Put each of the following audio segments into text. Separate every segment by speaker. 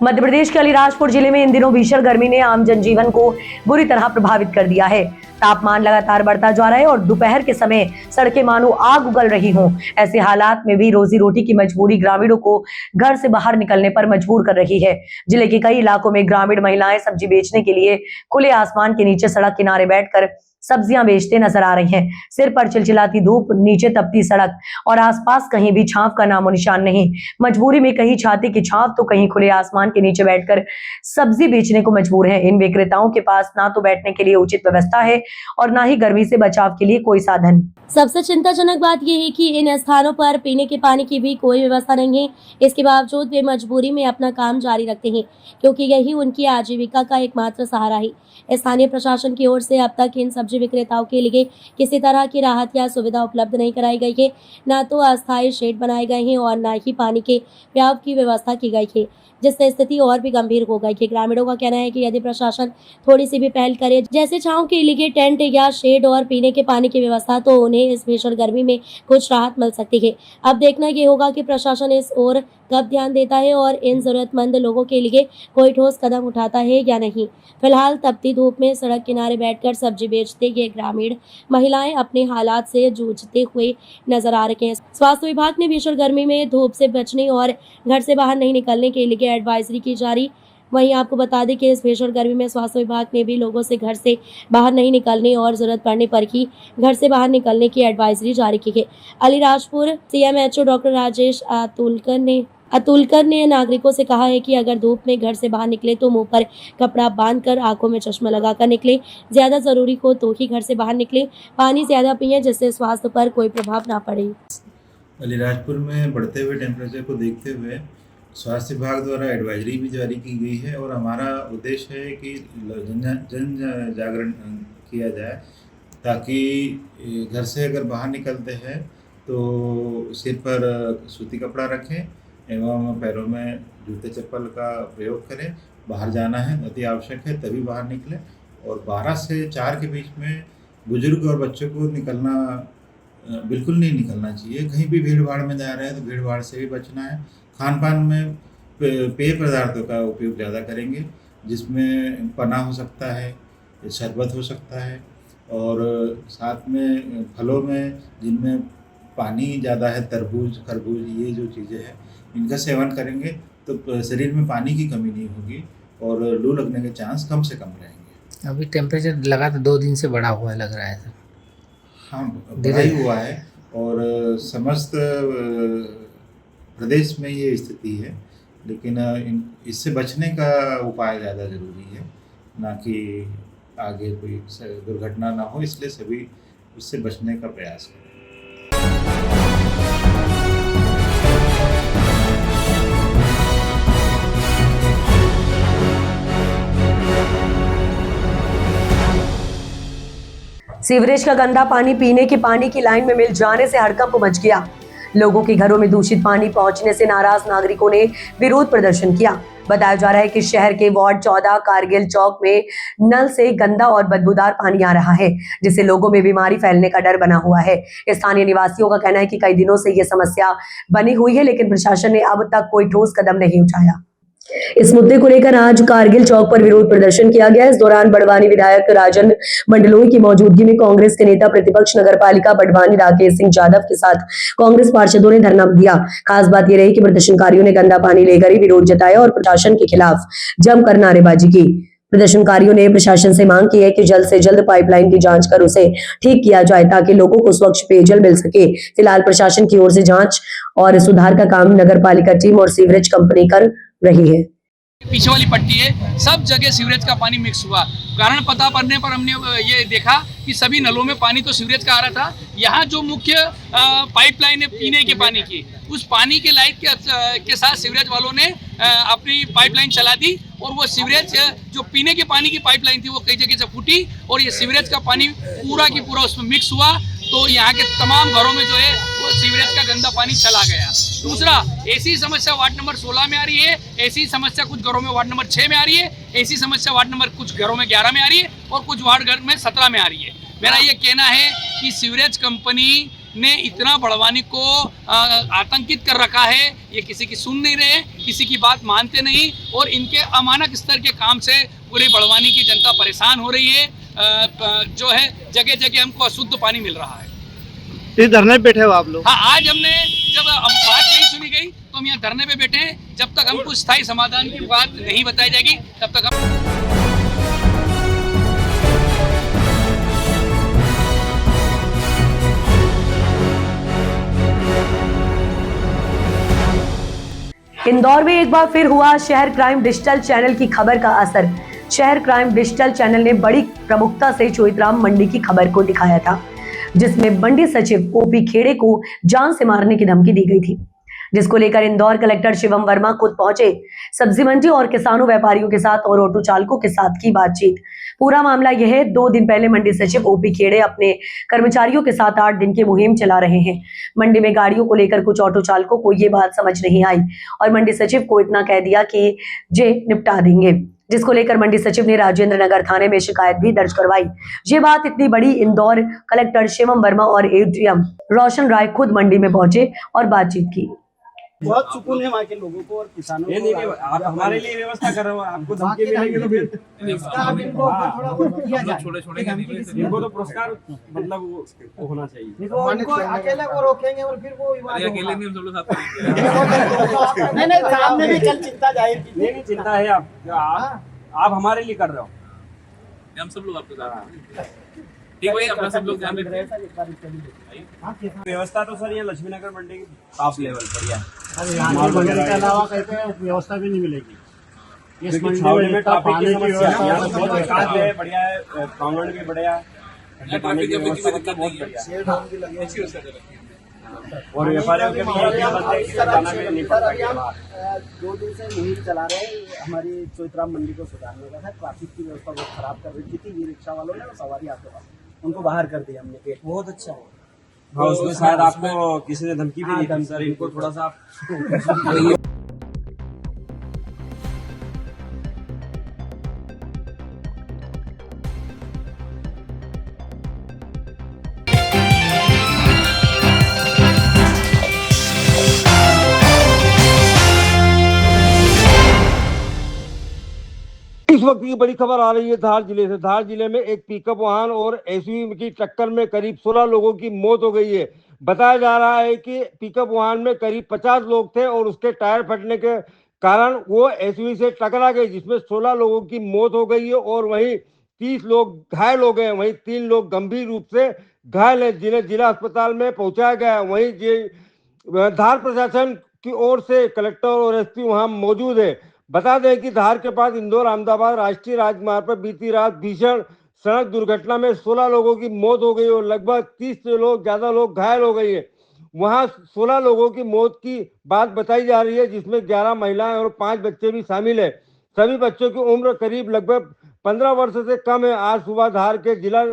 Speaker 1: मध्य प्रदेश के अलीराजपुर जिले में इन दिनों भीषण गर्मी ने आम जनजीवन को बुरी तरह प्रभावित कर दिया है। तापमान लगातार बढ़ता जा रहा है और दोपहर के समय सड़कें मानो आग उगल रही हों। ऐसे हालात में भी रोजी रोटी की मजबूरी ग्रामीणों को घर से बाहर निकलने पर मजबूर कर रही है। जिले के कई इलाकों में ग्रामीण महिलाएं सब्जी बेचने के लिए खुले आसमान के नीचे सड़क किनारे बैठकर सब्जियां बेचते नजर आ रही हैं। सिर पर चिलचिलाती धूप, नीचे तपती सड़क और आसपास कहीं भी छांव का नामो निशान नहीं। मजबूरी में कहीं छाती की छांव तो कहीं खुले आसमान के नीचे बैठकर सब्जी बेचने को मजबूर हैं। इन विक्रेताओं के पास ना तो बैठने के लिए उचित व्यवस्था है और ना ही गर्मी से बचाव के लिए कोई साधन।
Speaker 2: सबसे चिंताजनक बात यह है कि इन स्थानों पर पीने के पानी की भी कोई व्यवस्था नहीं है। इसके बावजूद वे मजबूरी में अपना काम जारी रखते हैं, क्योंकि यही उनकी आजीविका का एकमात्र सहारा है। स्थानीय प्रशासन की ओर से अब तक इन सब्जी विक्रेताओं के लिए किसी तरह की राहत या सुविधा उपलब्ध नहीं कराई गई है। न तो अस्थायी शेड बनाए गए हैं और न ही पानी के प्याव की व्यवस्था की गई है, जिससे स्थिति और भी गंभीर हो गई है। ग्रामीणों का कहना है कि यदि प्रशासन थोड़ी सी भी पहल करे, जैसे छांव के लिए टेंट या शेड और पीने के पानी की व्यवस्था, तो उन्हें इस भीषण गर्मी में कुछ राहत मिल सकती है। अब देखना ये होगा कि प्रशासन इस ओर कब ध्यान देता है और इन जरूरतमंद लोगों के लिए कोई ठोस कदम उठाता है या नहीं। फिलहाल तपती धूप में सड़क किनारे बैठकर सब्जी बेचते ये ग्रामीण महिलाएं अपने हालात से जूझते हुए नजर आ रहे हैं। स्वास्थ्य विभाग ने भीषण गर्मी में धूप से बचने और घर से बाहर नहीं निकलने के लिए एडवाइजरी की जारी। वहीं आपको बता दें कि इस भीषण गर्मी में स्वास्थ्य विभाग ने भी लोगों से घर से बाहर नहीं निकलने और जरूरत पड़ने पर ही घर से बाहर निकलने की एडवाइजरी जारी की है। अलीराजपुर CMHO डॉक्टर राजेश अतुलकर ने नागरिकों से कहा है कि अगर धूप में घर से बाहर निकले तो मुंह पर कपड़ा बांधकर, आंखों में चश्मा लगाकर निकले। ज्यादा जरूरी हो तो ही घर से बाहर निकले। पानी ज्यादा पिए, जिससे स्वास्थ्य पर कोई प्रभाव ना पड़े।
Speaker 3: अलीराजपुर में बढ़ते हुए टेम्परेचर को देखते हुए स्वास्थ्य विभाग द्वारा एडवाइजरी भी जारी की गई है और हमारा उद्देश्य है कि जन जागरण किया जाए, ताकि घर से अगर बाहर निकलते हैं तो सिर पर सूती कपड़ा रखें एवं पैरों में जूते चप्पल का प्रयोग करें। बाहर जाना है, अति आवश्यक है तभी बाहर निकलें। और 12 से 4 के बीच में बुजुर्ग और बच्चों को निकलना बिल्कुल नहीं निकलना चाहिए। कहीं भी भीड़ भाड़ में जा रहे हैं तो भीड़ भाड़ से भी बचना है। खान पान में पेय पदार्थों का उपयोग ज़्यादा करेंगे, जिसमें पना हो सकता है, शरबत हो सकता है और साथ में फलों में जिनमें पानी ज़्यादा है, तरबूज, खरबूज, ये जो चीज़ें हैं इनका सेवन करेंगे तो शरीर में पानी की कमी नहीं होगी और लू लगने के चांस कम से कम रहेंगे।
Speaker 4: अभी टेम्परेचर लगातार 2 दिन से बढ़ा हुआ लग रहा है।
Speaker 3: हाँ, बढ़ा ही हुआ है और समस्त प्रदेश में ये स्थिति है, लेकिन इससे बचने का उपाय ज़्यादा ज़रूरी है, ना कि आगे कोई दुर्घटना ना हो, इसलिए सभी उससे बचने का प्रयास करें।
Speaker 1: सीवरेज का गंदा पानी पीने के पानी की लाइन में मिल जाने से हड़कंप मच गया। लोगों के घरों में दूषित पानी पहुंचने से नाराज नागरिकों ने विरोध प्रदर्शन किया। बताया जा रहा है कि शहर के वार्ड 14 कारगिल चौक में नल से गंदा और बदबूदार पानी आ रहा है, जिससे लोगों में बीमारी फैलने का डर बना हुआ है। स्थानीय निवासियों का कहना है कि कई दिनों से ये समस्या बनी हुई है, लेकिन प्रशासन ने अब तक कोई ठोस कदम नहीं उठाया। इस मुद्दे को लेकर आज कारगिल चौक पर विरोध प्रदर्शन किया गया। इस दौरान बड़वानी विधायक राजन मंडलोई की मौजूदगी में कांग्रेस के नेता प्रतिपक्ष नगरपालिका बड़वानी राकेश सिंह यादव के साथ कांग्रेस पार्षदों ने धरना दिया। खास बात यह रही कि प्रदर्शनकारियों ने गंदा पानी लेकर ही विरोध जताया और प्रशासन के खिलाफ जमकर नारेबाजी की। प्रदर्शनकारियों ने प्रशासन से मांग की है कि जल्द से जल्द पाइपलाइन की जांच कर उसे ठीक किया जाए, ताकि लोगों को स्वच्छ पेयजल मिल सके। फिलहाल प्रशासन की ओर से जांच और सुधार का काम नगरपालिका टीम और सीवरेज कंपनी कर रही है।
Speaker 5: पीछे वाली पट्टी है, सब जगह सीवरेज का पानी मिक्स हुआ। कारण पता पड़ने पर हमने ये देखा कि सभी नलों में पानी तो सीवरेज का आ रहा था। यहाँ जो मुख्य पाइपलाइन है पीने के पानी की, उस पानी के लाइट के साथ सीवरेज वालों ने अपनी पाइपलाइन चला दी और वो सीवरेज जो पीने के पानी की पाइपलाइन थी वो कई जगह से फूटी और ये सीवरेज का पानी पूरा की पूरा उसमें मिक्स हुआ। तो यहाँ के तमाम घरों में जो है वो सीवरेज का गंदा पानी चला गया। दूसरा, ऐसी समस्या वार्ड नंबर 16 में आ रही है, ऐसी समस्या कुछ घरों में वार्ड नंबर 6 में आ रही है, ऐसी समस्या वार्ड नंबर कुछ घरों में 11 में आ रही है और कुछ वार्ड घर में 17 में आ रही है। मेरा ये कहना है कि सीवरेज कंपनी ने इतना बड़वानी को आतंकित कर रखा है। ये किसी की सुन नहीं रहे, किसी की बात मानते नहीं और इनके अमानक स्तर के काम से पूरी बड़वानी की जनता परेशान हो रही है। जो है जगह जगह हमको अशुद्ध पानी मिल रहा है।
Speaker 6: इस धरने पे बैठे हो आप लोग?
Speaker 5: हाँ, आज हमने जब बात नहीं सुनी गई तो हम यहाँ धरने पे बैठे हैं। जब तक हमको स्थायी समाधान की बात नहीं बताई जाएगी तब तक हम
Speaker 1: इंदौर में एक बार फिर हुआ शहर क्राइम डिजिटल चैनल की खबर का असर। शहर क्राइम डिजिटल चैनल ने बड़ी प्रमुखता से चोइथराम मंडी की खबर को दिखाया था, जिसमें मंडी सचिव ओपी खेड़े को जान से मारने की धमकी दी गई थी, जिसको लेकर इंदौर कलेक्टर शिवम वर्मा खुद पहुंचे। सब्जी मंडी और किसानों व्यापारियों के साथ और ऑटो चालकों के साथ की बातचीत। पूरा मामला यह है, 2 दिन पहले मंडी सचिव ओपी खेड़े अपने कर्मचारियों के साथ 8 दिन की मुहिम चला रहे हैं। मंडी में गाड़ियों को लेकर कुछ ऑटो चालकों को ये बात समझ नहीं आई और मंडी सचिव को इतना कह दिया कि जे निपटा देंगे, जिसको लेकर मंडी सचिव ने राजेंद्र नगर थाने में शिकायत भी दर्ज करवाई। ये बात इतनी बड़ी, इंदौर कलेक्टर शिवम वर्मा और एडीएम रोशन राय खुद मंडी में पहुंचे और बातचीत की।
Speaker 6: बहुत सुकून है वहाँ के लोगों को और किसानों को। नहीं, आप हमारे लिए व्यवस्था कर रहे हो, आपको धमकी मिलेगी तो फिर इनको तो पुरस्कार मतलब वो होना चाहिए। अकेले को रोकेंगे और फिर वो अकेले नहीं, हम सब लोग साथ नहीं सामने भी चल चिंता जाहिर की नहीं चिंता है। आप हमारे लिए कर रहे हो,
Speaker 5: हम सब लोग आपके साथ ठीक भाई, अपना सब लोग ध्यान रख रहे हैं।
Speaker 6: व्यवस्था तो सर ये लक्ष्मी नगर मंडी की टॉप लेवल पर है।
Speaker 7: के अलावा कहते हैं व्यवस्था भी नहीं मिलेगी।
Speaker 6: इस मंडी में ट्रैफिक की समस्या बहुत विकास है, बढ़िया है, प्रांगण भी बढ़िया है, पानी की व्यवस्था बहुत बढ़िया है और व्यापारियों के भी
Speaker 7: 2 दिन से मुहिम चला रहे हैं। हमारी चोइथराम मंडी को सुधारने का है। ट्रैफिक की व्यवस्था बहुत खराब कर रही थी ये रिक्शा वालों ने और सवारी आते वक्त उनको बाहर कर दिया हमने गेट। बहुत अच्छा है।
Speaker 6: हाँ, उसमें शायद आपको किसी ने धमकी भी दी थी सर, इनको थोड़ा सा इस वक्त की बड़ी खबर आ रही है धार जिले से। धार जिले में एक पिकअप वाहन और एसयूवी की टक्कर में करीब 16 लोगों की मौत हो गई है। बताया जा रहा है कि पिकअप वाहन में करीब 50 लोग थे और उसके टायर फटने के कारण वो एसयूवी से टकरा गई, जिसमें 16 लोगों की मौत हो गई है और वहीं 30 लोग घायल हो गए। वहीं 3 लोग गंभीर रूप से घायल हैं, जिन्हें जिला अस्पताल में पहुंचाया गया। वहीं धार प्रशासन की ओर से कलेक्टर और एसपी वहां मौजूद है। बता दें कि धार के पास इंदौर अहमदाबाद राष्ट्रीय राजमार्ग पर बीती रात भीषण सड़क दुर्घटना में 16 लोगों की मौत हो गई और लगभग 30 से ज्यादा लोग घायल हो गए हैं। वहां 16 लोगों की मौत की बात बताई जा रही है, जिसमें 11 महिलाएं और 5 बच्चे भी शामिल है। सभी बच्चों की उम्र करीब लगभग 15 वर्ष से कम है। आज सुबह धार के जिला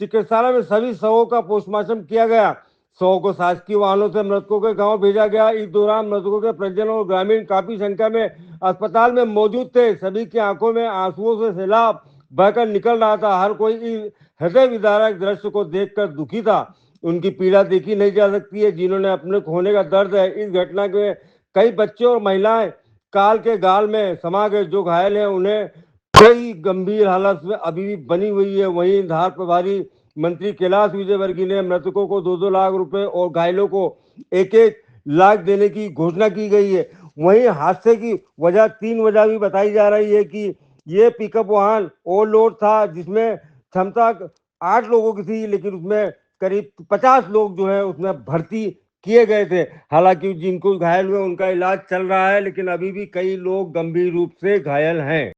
Speaker 6: चिकित्सालय में सभी शवों का पोस्टमार्टम किया गया। शवों को शासकीय वाहनों से मृतकों के गांव भेजा गया। इस दौरान मृतकों के परिजन और ग्रामीण काफी संख्या में अस्पताल में मौजूद थे। सभी की आंखों में आंसुओं से सैलाब बहकर निकल रहा था। हर कोई इस हृदय विदारक दृश्य को देखकर दुखी था। उनकी पीड़ा देखी नहीं जा सकती है, जिन्होंने अपने खोने का दर्द है। इस घटना के कई बच्चे और महिलाएं काल के गाल में समा गए। जो घायल हैं उन्हें कई गंभीर हालत में अभी भी बनी हुई है। वहीं धार प्रभारी मंत्री कैलाश विजयवर्गीय ने मृतकों को 2-2 लाख रुपए और घायलों को 1-1 लाख देने की घोषणा की गई है। वहीं हादसे की वजह 3 वजह भी बताई जा रही है कि ये पिकअप वाहन ओवरलोड था, जिसमें क्षमता 8 लोगों की थी, लेकिन उसमें करीब 50 लोग जो है उसमें भर्ती किए गए थे। हालांकि जिनको घायल हुए उनका इलाज चल रहा है, लेकिन अभी भी कई लोग गंभीर रूप से घायल हैं।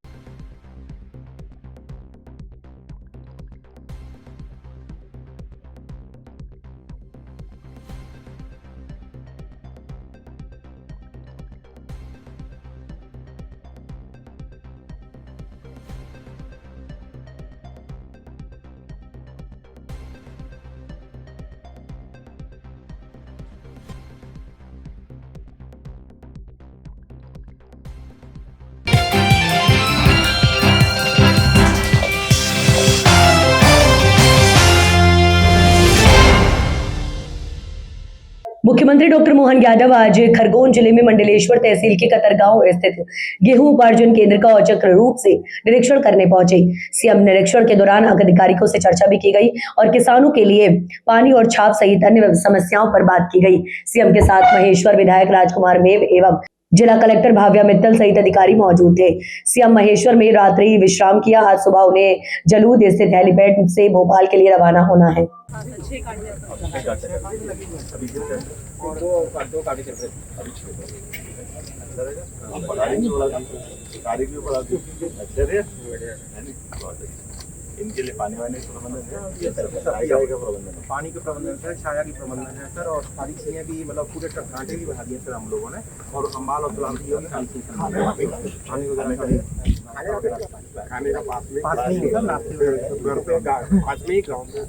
Speaker 1: मुख्यमंत्री डॉक्टर मोहन यादव आज खरगोन जिले में मंडलेश्वर तहसील के कतरगांव स्थित गेहूं उपार्जन केंद्र का औचक रूप से निरीक्षण करने पहुंचे। सीएम निरीक्षण के दौरान अधिकारियों से चर्चा भी की गई और किसानों के लिए पानी और छाप सहित अन्य समस्याओं पर बात की गई। सीएम के साथ महेश्वर विधायक राजकुमार मेव एवं जिला कलेक्टर भाव्या मित्तल सहित अधिकारी मौजूद थे। सीएम महेश्वर में रात्रि विश्राम किया। आज सुबह उन्हें जलूद स्थित हेलीपैड से भोपाल के लिए रवाना होना है।
Speaker 8: इनके लिए पानी वानी प्रबंधन है, पानी के प्रबंधन है, छाया की प्रबंधन है सर, और सारी चीजें भी मतलब पूरे कांटे भी बढ़ा दिए सर हम लोगों ने, और अम्बाल और सलामती पानी वगैरह खाने का पास में सर, पास में ही गाँव में।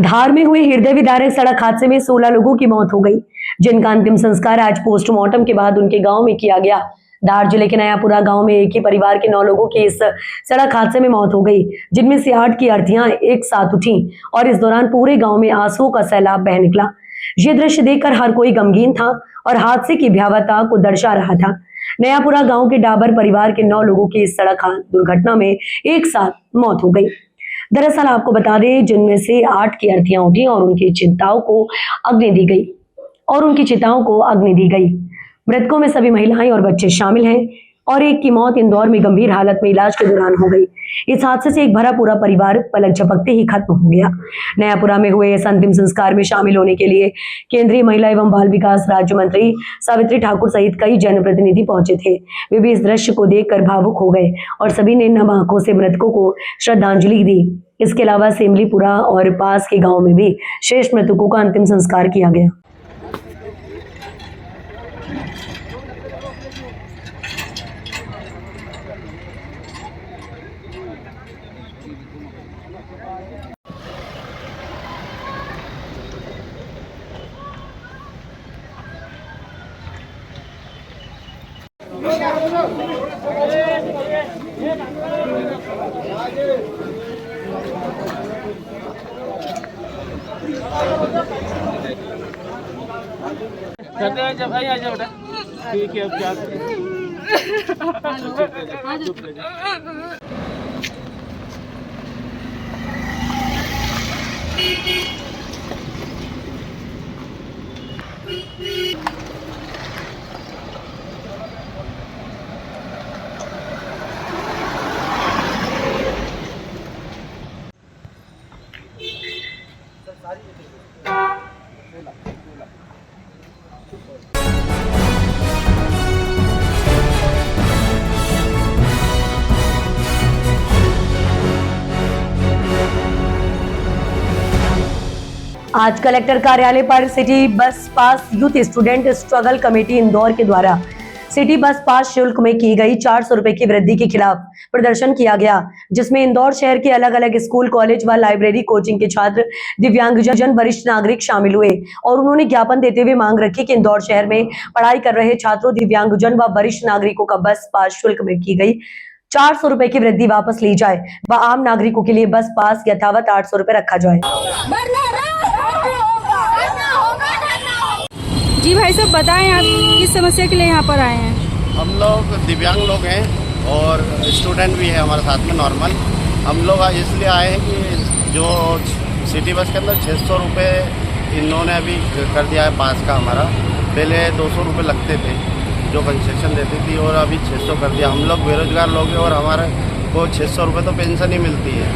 Speaker 1: धार में हुए हृदय विदारक सड़क हादसे में 16 लोगों की मौत हो गई, जिनका अंतिम संस्कार आज पोस्टमार्टम के बाद उनके गांव में किया गया। धार जिले के नयापुरा गांव में एक ही परिवार के 9 लोगों की इस सड़क हादसे में मौत हो गई, जिनमें से 8 की अर्थियां एक साथ उठी और इस दौरान पूरे गांव में आंसुओं का सैलाब बह निकला। ये दृश्य देखकर हर कोई गमगीन था और हादसे की भयावहता को दर्शा रहा था। नयापुरा गांव के डाबर परिवार के 9 लोगों की इस सड़क दुर्घटना में एक साथ मौत हो गई। दरअसल आपको बता दें, जिनमें से 8 की अर्थियां उठी और उनकी चिताओं को अग्नि दी गई। मृतकों में सभी महिलाएं और बच्चे शामिल हैं और एक की मौत इंदौर में गंभीर हालत में इलाज के दौरान हो गई। इस हादसे से एक भरा पूरा परिवार पलक झपकते ही खत्म हो गया। नयापुरा में हुए इस अंतिम संस्कार में शामिल होने के लिए केंद्रीय महिला एवं बाल विकास राज्य मंत्री सावित्री ठाकुर सहित कई जनप्रतिनिधि पहुंचे थे। वे भी इस दृश्य को देखकर भावुक हो गए और सभी ने नम आंखों से मृतकों को श्रद्धांजलि दी। इसके अलावा सेमलीपुरा और पास के गाँव में भी शेष मृतकों का अंतिम संस्कार किया गया।
Speaker 9: जब आ जाओ ठीक है, अब क्या
Speaker 1: आज कलेक्टर कार्यालय पर city bus pass youth student struggle committee Indore के द्वारा सिटी बस पास शुल्क में की गई 400 रुपए की वृद्धि के खिलाफ प्रदर्शन किया गया, जिसमें इंदौर शहर के अलग अलग स्कूल, कॉलेज व लाइब्रेरी, कोचिंग के छात्र, दिव्यांगजन, वरिष्ठ नागरिक शामिल हुए और उन्होंने ज्ञापन देते हुए मांग रखी कि इंदौर शहर में पढ़ाई कर रहे छात्रों, दिव्यांगजन व वरिष्ठ नागरिकों का बस पास शुल्क में की गई 400 रुपए की वृद्धि वापस ली जाए व आम नागरिकों के लिए बस पास यथावत 800 रुपए रखा जाए।
Speaker 10: जी भाई साहब बताएं, आप किस समस्या के लिए यहाँ पर आए हैं?
Speaker 11: हम लोग दिव्यांग लोग हैं और स्टूडेंट भी है हमारे साथ में नॉर्मल, हम लोग आज इसलिए आए हैं कि जो सिटी बस के अंदर 600 रुपये इन्होंने अभी कर दिया है पास का हमारा। पहले 200 रुपये लगते थे जो कंसेशन देती थी, और अभी 600 कर दिया। हम लोग बेरोजगार लोग हैं और हमारे को 600 रुपये तो पेंशन ही मिलती है,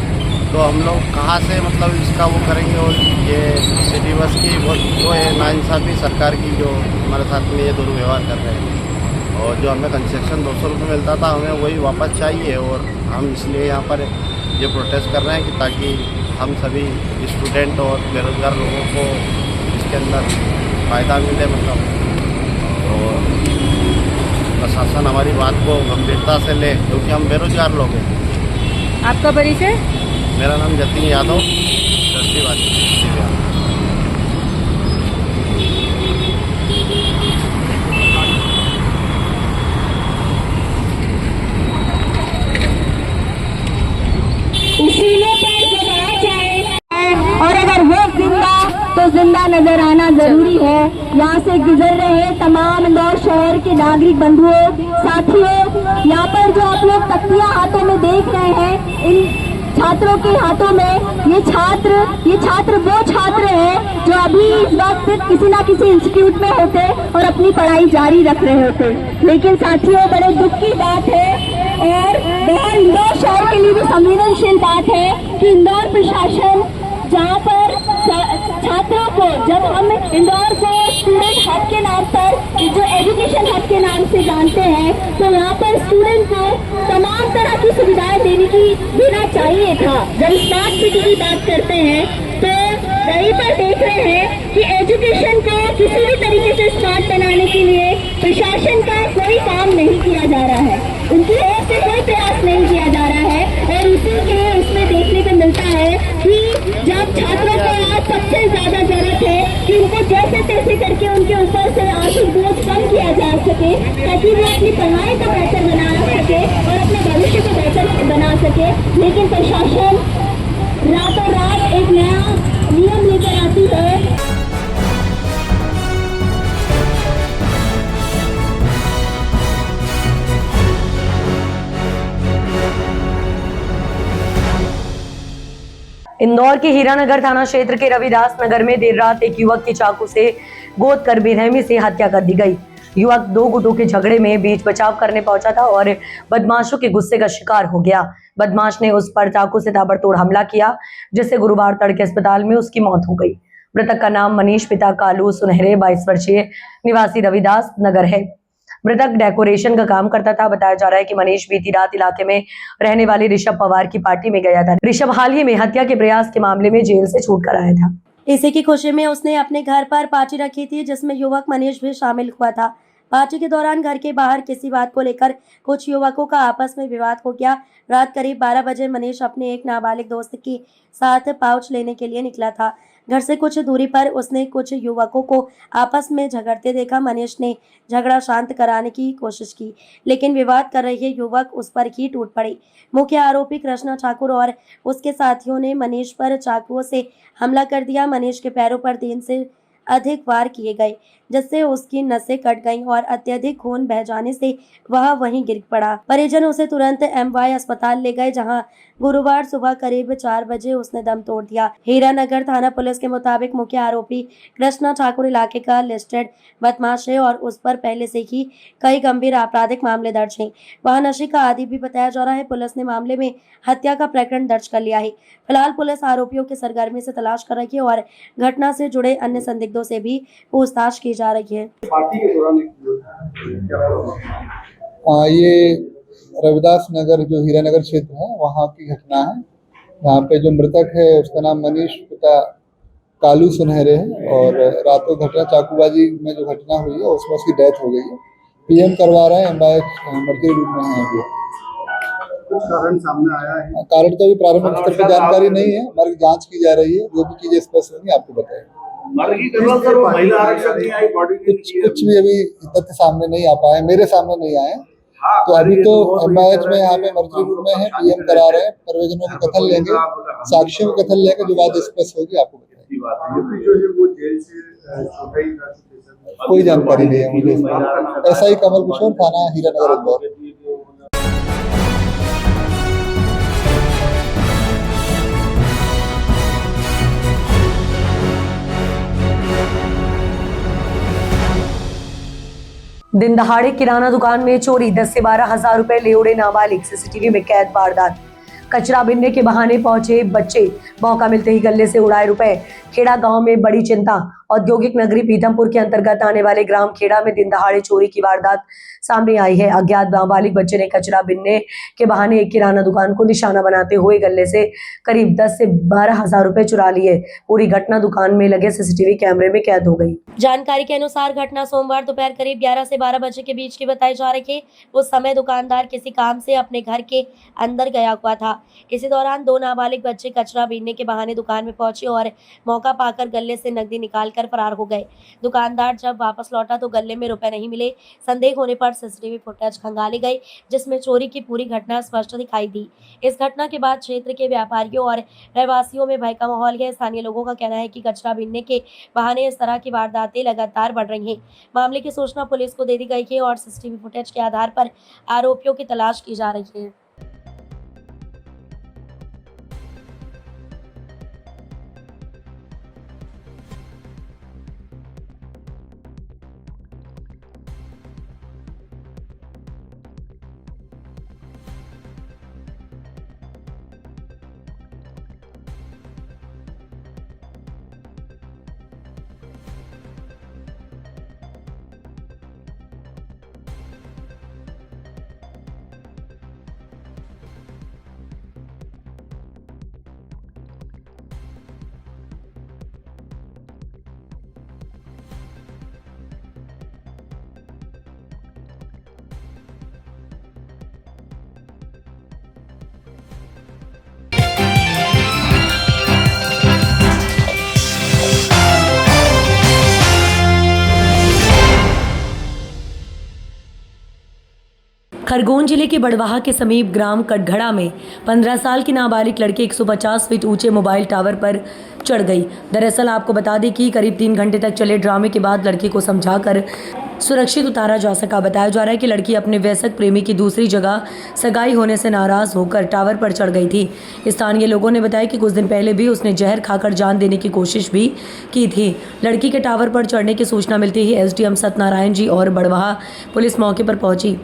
Speaker 11: तो हम लोग कहाँ से मतलब इसका वो करेंगे। और ये सिटी बस की वो है नाइंसाफ़ी सरकार की, जो हमारे साथ में ये दुर्व्यवहार कर रहे हैं। और जो हमें कंसेशन 200 रुपये मिलता था, हमें वही वापस चाहिए। और हम इसलिए यहाँ पर ये प्रोटेस्ट कर रहे हैं कि ताकि हम सभी स्टूडेंट और बेरोजगार लोगों को इसके अंदर फ़ायदा मिले मतलब, और प्रशासन हमारी बात को गंभीरता से ले, क्योंकि हम बेरोजगार लोग हैं।
Speaker 10: आपका परिचय?
Speaker 11: मेरा नाम जतिन यादव, दृष्टिवादी।
Speaker 12: और अगर वो जिंदा तो जिंदा नजर आना जरूरी है। यहाँ से गुजर रहे तमाम इंदौर शहर के नागरिक बंधुओं, साथियों, यहाँ पर जो आप लोग तख्तियां हाथों में देख रहे हैं, इन छात्रों के हाथों में ये छात्र वो छात्र हैं जो अभी इस वक्त किसी ना किसी इंस्टीट्यूट में होते और अपनी पढ़ाई जारी रख रहे होते। लेकिन साथियों, बड़े दुख की बात है और बहुत इंदौर शहर के लिए भी संवेदनशील बात है कि इंदौर प्रशासन, जहाँ पर छात्रों को, जब हम इंदौर को स्टूडेंट हब के नाम पर, जो एजुकेशन हब के नाम से जानते हैं, तो यहाँ पर स्टूडेंट को तमाम तरह की सुविधाएं देना चाहिए था। जब स्मार्ट सिटी की बात करते हैं तो वहीं पर देख रहे हैं कि एजुकेशन को किसी भी तरीके से स्मार्ट बनाने के लिए प्रशासन का कोई काम नहीं किया जा रहा है, उनकी ओर से कोई प्रयास नहीं किया जा रहा है। और उसी के इसमें देखने को मिलता है कि जब छात्रों को आज सबसे ज्यादा जरूरत है कि उनको जैसे तैसे करके उनके ऊपर से आर्थिक बोझ कम किया जा सके, ताकि वो अपनी पढ़ाई को बेहतर बना सके और अपने भविष्य को बेहतर बना सके, लेकिन प्रशासन रातों रात एक नया नियम लेकर आती है।
Speaker 1: इंदौर के हीरानगर थाना क्षेत्र के रविदास नगर में देर रात एक युवक की चाकू से गोद कर बेरहमी से हत्या कर दी गई। युवक दो गुटों के झगड़े में बीच बचाव करने पहुंचा था और बदमाशों के गुस्से का शिकार हो गया। बदमाश ने उस पर चाकू से ताबड़तोड़ हमला किया, जिससे गुरुवार तड़के अस्पताल में उसकी मौत हो गई। मृतक का नाम मनीष पिता कालू सुनहरे 22 वर्षीय निवासी रविदास नगर है। मृतक डेकोरेशन का काम करता था। बताया जा रहा है कि मनीष बीती रात इलाके में रहने वाले ऋषभ पवार की पार्टी में गया था। ऋषभ हाल ही में हत्या के प्रयास के मामले में जेल से छूट कर आया था।
Speaker 2: इसी की खुशी में उसने अपने घर पर पार्टी रखी थी, जिसमें युवक मनीष भी शामिल हुआ था। पार्टी के दौरान घर के बाहर किसी बात को लेकर कुछ युवकों का आपस में विवाद हो गया। रात करीब 12 बजे मनीष अपने एक नाबालिग दोस्त के साथ पाउच लेने के लिए निकला था। घर से कुछ दूरी पर उसने कुछ युवकों को आपस में झगड़ते देखा। मनीष ने झगड़ा शांत कराने की कोशिश की, लेकिन विवाद कर रहे युवक उस पर ही टूट पड़े। मुख्य आरोपी कृष्णा ठाकुर और उसके साथियों ने मनीष पर चाकुओं से हमला कर दिया। मनीष के पैरों पर 3 से अधिक वार किए गए, जिससे उसकी नसें कट गईं और अत्यधिक खून बह जाने से वह वहीं गिर पड़ा। परिजन उसे तुरंत MY अस्पताल ले गए, जहां गुरुवार सुबह करीब 4 बजे उसने दम तोड़ दिया। हीरानगर थाना पुलिस के मुताबिक मुख्य आरोपी कृष्णा ठाकुर इलाके का लिस्टेड बदमाश है और उस पर पहले से ही कई गंभीर आपराधिक मामले दर्ज हैं। वह नशे का आदी भी बताया जा रहा है। पुलिस ने मामले में हत्या का प्रकरण दर्ज कर लिया है। फिलहाल पुलिस आरोपियों की सरगर्मी से तलाश कर रही है और घटना से जुड़े अन्य संदिग्धों से भी पूछताछ की जा रही है।
Speaker 13: ये रविदास नगर जो हीरानगर क्षेत्र है वहाँ की घटना है। यहाँ पे जो मृतक है उसका नाम मनीष पिता कालू सुनहरे है और रातों घटना चाकूबाजी में जो घटना हुई है उसमें उसकी डेथ हो गई है। PM करवा रहे हैं, MY मर्जी रूप में है। अभी
Speaker 7: कुछ कारण सामने आया है?
Speaker 13: कारण तो अभी प्रारंभिक स्तर पर जानकारी नहीं है, हमारी जांच की जा रही है। जो भी चीजें स्पष्ट होंगी आपको बताएंगे। कुछ भी अभी तथ्य सामने नहीं आ पाए, मेरे सामने नहीं आए। तो अभी तो MIH में यहाँ पे मर्जी रूप में है, PM करा रहे हैं, परिजनों का कथन लेंगे, साक्ष्यों का कथन लेंगे, जो बात स्पष्ट होगी आपको बताएंगे। कोई जानकारी नहीं है मुझे। SI कमल किशोर, थाना हीरानगर इंदौर।
Speaker 1: दिन दहाड़े किराना दुकान में चोरी, 10 से 12 हजार रुपए ले उड़े नाबालिग, सीसीटीवी में कैद वारदात। कचरा बिनने के बहाने पहुंचे बच्चे, मौका मिलते ही गले से उड़ाए रुपए। खेड़ा गांव में बड़ी चिंता। औद्योगिक नगरी पीथमपुर के अंतर्गत आने वाले ग्राम खेड़ा में दिन दहाड़े चोरी की वारदात सामने आई है। अज्ञात नाबालिग बच्चे ने कचरा बिनने के बहाने एक किराना दुकान को निशाना बनाते हुए गले से करीब 10 से 12 हजार रुपए चुरा लिए। पूरी घटना दुकान में लगे सीसीटीवी कैमरे में कैद हो गई।
Speaker 2: जानकारी के अनुसार घटना सोमवार दोपहर करीब 11 से 12 बजे के बीच की बताई जा रही है। उस समय दुकानदार किसी काम से अपने घर के अंदर गया हुआ था। इसी दौरान दो नाबालिग बच्चे कचरा बीनने के बहाने दुकान में पहुंचे और मौका पाकर गले से नकदी निकालकर फरार हो गए। दुकानदार जब वापस लौटा तो गले में रुपए नहीं मिले। संदेह होने पर सीसीटीवी फुटेज खंगाली गई, जिसमें चोरी की पूरी घटना स्पष्ट दिखाई दी। इस घटना के बाद क्षेत्र के व्यापारियों और रहवासियों में भय का माहौल है। स्थानीय लोगों का कहना है कि कचरा बीनने के बहाने इस तरह की वारदातें लगातार बढ़ रही हैं। मामले की सूचना पुलिस को दे दी गई है और सीसीटीवी फुटेज के आधार पर आरोपियों की तलाश की जा रही है। खरगोन जिले के बड़वाहा के समीप ग्राम कटघड़ा में 15 साल की नाबालिग लड़की 150 फीट ऊंचे मोबाइल टावर पर चढ़ गई। दरअसल आपको बता दें कि करीब 3 घंटे तक चले ड्रामे के बाद लड़की को समझाकर सुरक्षित उतारा जा सका। बताया जा रहा है कि लड़की अपने वयस्क प्रेमी की दूसरी जगह सगाई होने से नाराज होकर टावर पर चढ़ गई थी। स्थानीय लोगों ने बताया कि कुछ दिन पहले भी उसने जहर खाकर जान देने की कोशिश भी की थी। लड़की के टावर पर चढ़ने की सूचना मिलते ही एसडीएम सत्यनारायण जी और बड़वाहा पुलिस मौके पर पहुंची।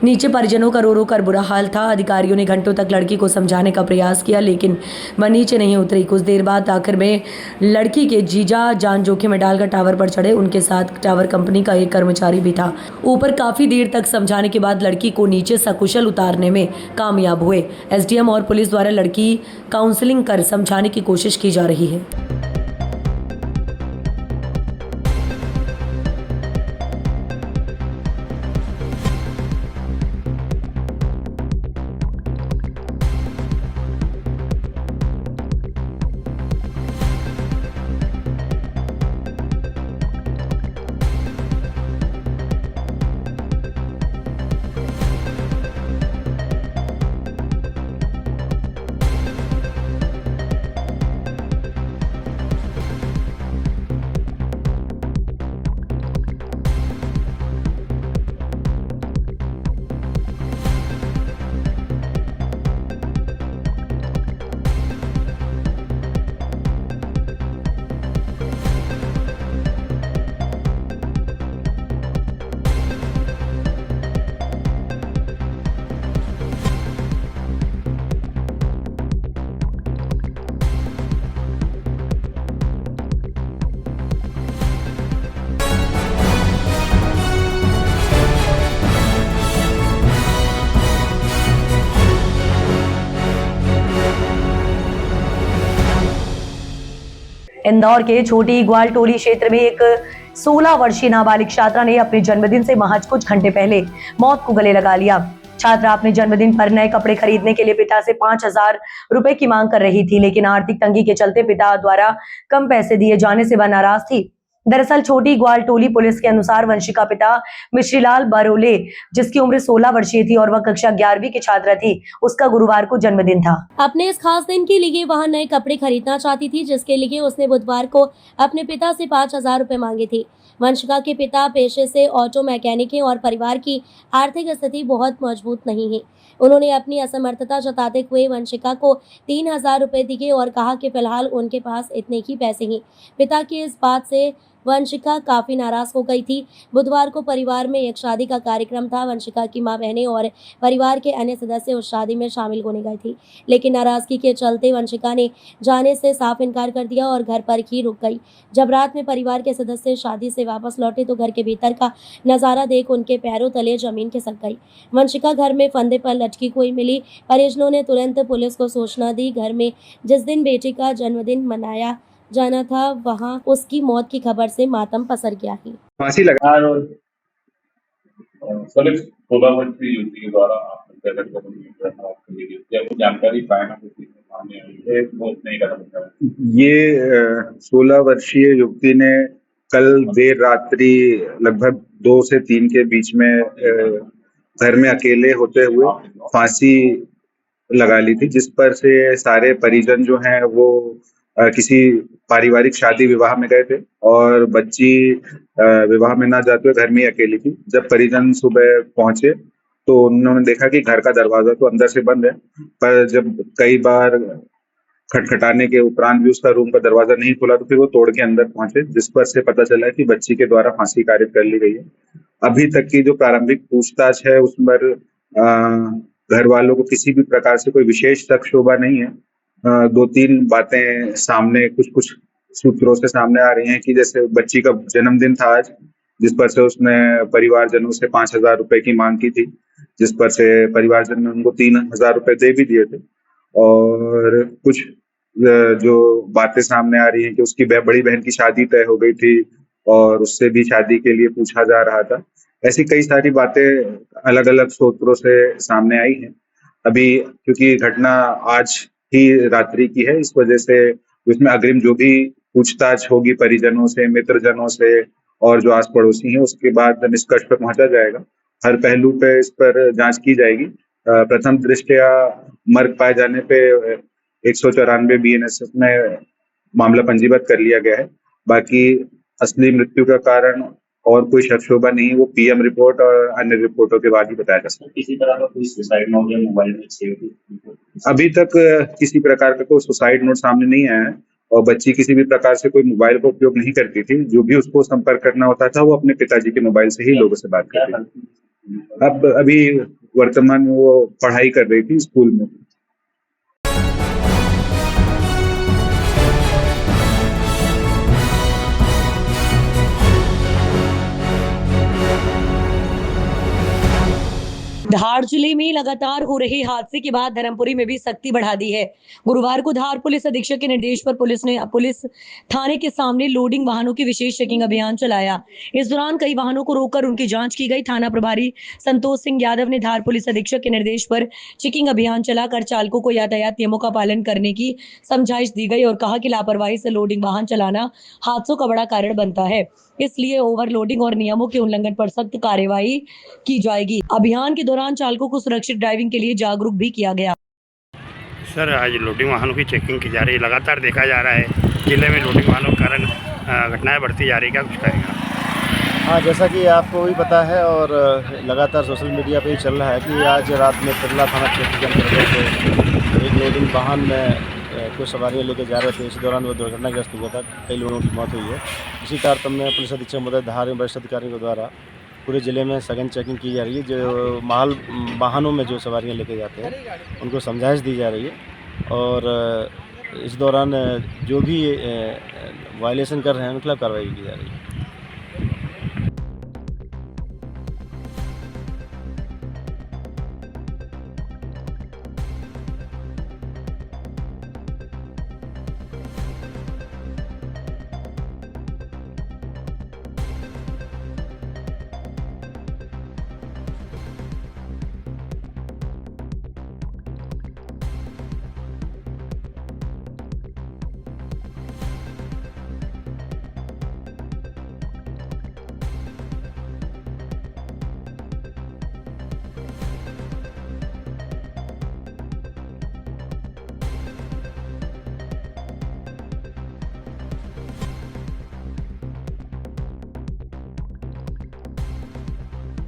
Speaker 2: नीचे परिजनों का रो रो कर बुरा हाल था। अधिकारियों ने घंटों तक लड़की को समझाने का प्रयास किया, लेकिन वह नीचे नहीं उतरी। कुछ देर बाद आखिर में लड़की के जीजा जान जोखिम में डालकर टावर पर चढ़े। उनके साथ टावर कंपनी का एक कर्मचारी भी था। ऊपर काफी देर तक समझाने के बाद लड़की को नीचे सकुशल उतारने में कामयाब हुए। एसडीएम और पुलिस द्वारा लड़की काउंसलिंग कर समझाने की कोशिश की जा रही है। इंदौर के छोटी ग्वाल टोली क्षेत्र में एक 16 वर्षीय नाबालिग छात्रा ने अपने जन्मदिन से महज कुछ घंटे पहले मौत को गले लगा लिया। छात्रा अपने जन्मदिन पर नए कपड़े खरीदने के लिए पिता से 5,000 रुपए की मांग कर रही थी, लेकिन आर्थिक तंगी के चलते पिता द्वारा कम पैसे दिए जाने से वह नाराज थी। दरअसल छोटी ग्वाल टोली पुलिस के अनुसार वंशिका पिता मिश्रीलाल बरोले, जिसकी उम्र 16 वर्षीय थी और वह कक्षा 11वीं की छात्रा थी, उसका गुरुवार को जन्मदिन था। अपने इस खास दिन के लिए वह नए कपड़े खरीदना चाहती थी, जिसके लिए उसने बुधवार को अपने पिता से 5,000 रुपए मांगे थे। वंशिका के पिता पेशे से ऑटो मैकेनिक हैं और परिवार की आर्थिक स्थिति बहुत मजबूत नहीं है। उन्होंने अपनी असमर्थता जताते हुए वंशिका को 3,000 रुपए दिए और कहा कि फिलहाल उनके पास इतने ही पैसे हैं। पिता की इस बात से वंशिका काफी नाराज हो गई थी। बुधवार को परिवार में एक शादी का कार्यक्रम था। वंशिका की मां, बहनें और परिवार के अन्य सदस्य उस शादी में शामिल होने गए थे, लेकिन नाराजगी के चलते वंशिका ने जाने से साफ इनकार कर दिया और घर पर ही रुक गई। जब रात में परिवार के सदस्य शादी से वापस लौटे तो घर के भीतर का नजारा देख उनके पैरों तले जमीन खिसक गई। वंशिका घर में फंदे पर लटकी हुई मिली। परिजनों ने तुरंत पुलिस को सूचना दी। घर में जिस दिन बेटी का जन्मदिन मनाया जाना था, वहां उसकी मौत की खबर से मातम पसर गया है।
Speaker 14: फांसी लगा सर, 16 वर्षीय युवती के द्वारा जानकारी
Speaker 15: ये 16 वर्षीय युवती ने कल देर रात्रि लगभग 2 से 3 के बीच में घर में अकेले होते हुए फांसी लगा ली थी, जिस पर से सारे परिजन जो हैं वो किसी पारिवारिक शादी विवाह में गए थे और बच्ची विवाह में ना जाते हुए घर में ही अकेली थी। जब परिजन सुबह पहुंचे तो उन्होंने देखा कि घर का दरवाजा तो अंदर से बंद है, पर जब कई बार खटखटाने के उपरांत भी उसका रूम का दरवाजा नहीं खुला तो फिर वो तोड़ के अंदर पहुंचे, जिस पर से पता चला कि बच्ची के द्वारा फांसी कारित कर ली गई है। अभी तक की जो प्रारंभिक पूछताछ है उस पर घर वालों को किसी भी प्रकार से कोई विशेष शक शोभा नहीं है। 2-3 बातें सामने कुछ सूत्रों से सामने आ रही हैं कि जैसे बच्ची का जन्मदिन था आज, जिस पर से उसने परिवारजनों से 5,000 रुपए की मांग की थी, जिस पर से परिवारजन ने उनको 3,000 रुपए दे भी दिए थे। और कुछ जो बातें सामने आ रही हैं कि उसकी बड़ी बहन की शादी तय हो गई थी और उससे भी शादी के लिए पूछा जा रहा था। ऐसी कई सारी बातें अलग अलग सूत्रों से सामने आई हैं। अभी क्योंकि घटना आज ही रात्रि की है, इस वजह से इसमें अग्रिम जो भी पूछताछ होगी परिजनों से, मित्रजनों से और जो आस पड़ोसी हैं, उसके बाद निष्कर्ष पर पहुंचा जाएगा। हर पहलू पे इस पर जांच की जाएगी। प्रथम दृष्टया मर्ग पाए जाने पे 194 BNSF में मामला पंजीबद्ध कर लिया गया है। बाकी असली मृत्यु का कारण और कोई शक शोभा नहीं है, वो PM रिपोर्ट और अन्य रिपोर्टों के बाद ही बताया जा सकता है।
Speaker 14: किसी तरह का कोई सुसाइड नोट या मोबाइल में सेव
Speaker 15: अभी तक किसी प्रकार का कोई सुसाइड नोट सामने नहीं आया है और बच्ची किसी भी प्रकार से कोई मोबाइल का उपयोग नहीं करती थी। जो भी उसको संपर्क करना होता था वो अपने पिताजी के मोबाइल से ही लोगों से बात करती थी। अब अभी वर्तमान में वो पढ़ाई कर रही थी स्कूल में।
Speaker 1: धार जिले में लगातार हो रहे हादसे के बाद धर्मपुरी में भी सख्ती बढ़ा दी है। गुरुवार को धार पुलिस अधीक्षक के निर्देश पर पुलिस थाने के सामने लोडिंग वाहनों की विशेष चेकिंग अभियान चलाया। इस दौरान कई वाहनों को रोककर उनकी जांच की गई। थाना प्रभारी संतोष सिंह यादव ने धार पुलिस अधीक्षक के निर्देश पर चेकिंग अभियान चलाकर चालकों को यातायात नियमों का पालन करने की समझाइश दी गई और कहा कि लापरवाही से लोडिंग वाहन चलाना हादसों का बड़ा कारण बनता है, इसलिए ओवरलोडिंग और नियमों के उल्लंघन पर सख्त कार्यवाही की जाएगी। अभियान के दौरान चालकों को सुरक्षित ड्राइविंग के लिए जागरूक भी किया गया।
Speaker 16: सर, आज लोडिंग वाहनों की चेकिंग की जा रही है। लगातार देखा जा रहा है जिले में लोडिंग वाहनों के कारण घटनाएं बढ़ती जा रही है। क्या कुछ कहेगा?
Speaker 8: हाँ, जैसा कि आपको भी पता है और लगातार सोशल मीडिया पे ही चल रहा है कि आज रात में तिरला थाना क्षेत्र के अंतर्गत एक लोडिंग वाहन में कुछ सवारियाँ लेके जा रहे थे। इसी दौरान वो दुर्घटनाग्रस्त हुआ था, कई लोगों की मौत हुई है। इसी तारतम्य में पुलिस अधीक्षक महोदय धार एवं वरिष्ठ अधिकारियों के द्वारा पूरे ज़िले में सघन चेकिंग की जा रही है। जो माल वाहनों में जो सवारियाँ लेके जाते हैं उनको समझाइश दी जा रही है और इस दौरान जो भी वायलेशन कर रहे हैं उनके खिलाफ कार्रवाई की जा रही है।